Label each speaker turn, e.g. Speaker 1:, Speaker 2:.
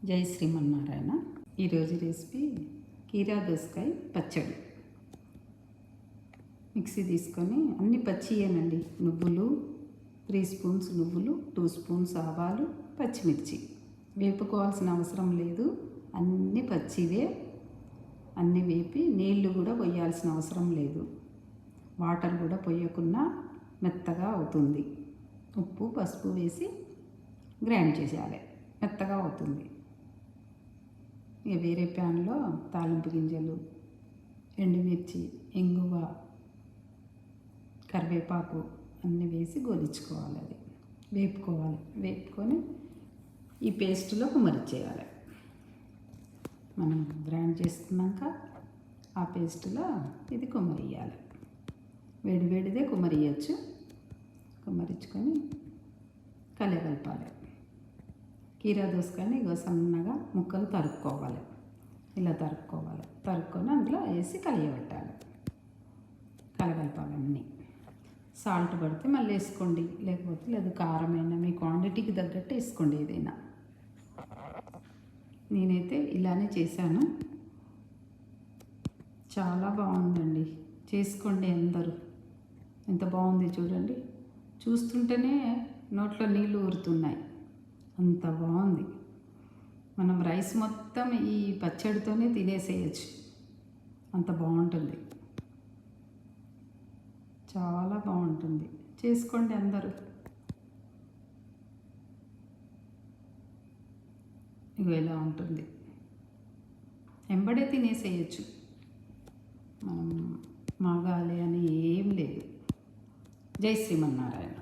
Speaker 1: జై శ్రీమన్నారాయణ. ఈరోజు రెసిపీ కీరా దోసకాయ పచ్చడి. మిక్సీ తీసుకొని అన్ని పచ్చియేనండి. నువ్వులు 3 స్పూన్స్ నువ్వులు, 2 స్పూన్స్ ఆవాలు, పచ్చిమిర్చి. వేపుకోవాల్సిన అవసరం లేదు, అన్నీ పచ్చివే. అన్నీ వేపి నీళ్లు కూడా పోయాల్సిన అవసరం లేదు. వాటర్ కూడా పోయకుండా మెత్తగా అవుతుంది. ఉప్పు పసుపు వేసి గ్రైండ్ చేసేయాలి, మెత్తగా అవుతుంది. ఇక వేరే ప్యాన్లో తాలింపు గింజలు, ఎండుమిర్చి, ఇంగువ, కరివేపాకు అన్నీ వేసి గోలించుకోవాలి. అది వేపుకోవాలి. వేపుకొని ఈ పేస్టులో కుమరిచ్చేయాలి. మనం గ్రైండ్ చేసుకున్నాక ఆ పేస్టులో ఇది కుమరియాలి. వేడివేడిదే కుమరియచ్చు. కుమరించుకొని కలపాలి. కీరా దోసకాయని సన్నగా ముక్కలు తరుక్కోవాలి. ఇలా తరుక్కొని అందులో వేసి కలియబెట్టాలి. కలపాలి అన్నీ. సాల్ట్ పడితే మళ్ళీ వేసుకోండి, లేకపోతే లేదు కారమైనా మీ క్వాంటిటీకి తగ్గట్టు వేసుకోండి ఏదైనా. నేనైతే ఇలానే చేశాను. చాలా బాగుందండి, చేసుకోండి అందరూ. ఎంత బాగుంది చూడండి, చూస్తుంటేనే నోట్లో నీళ్ళు ఊరుతున్నాయి. అంత బాగుంది. మనం రైస్ మొత్తం ఈ పచ్చడితోనే తినేసేయచ్చు, అంత బాగుంటుంది. చాలా బాగుంటుంది, చేసుకోండి అందరూ. ఇగో ఇలా ఉంటుంది, ఎంబడే తినేసేయచ్చు. మనం మాగాలి అని ఏం లేదు. జై శ్రీమన్నారాయణ.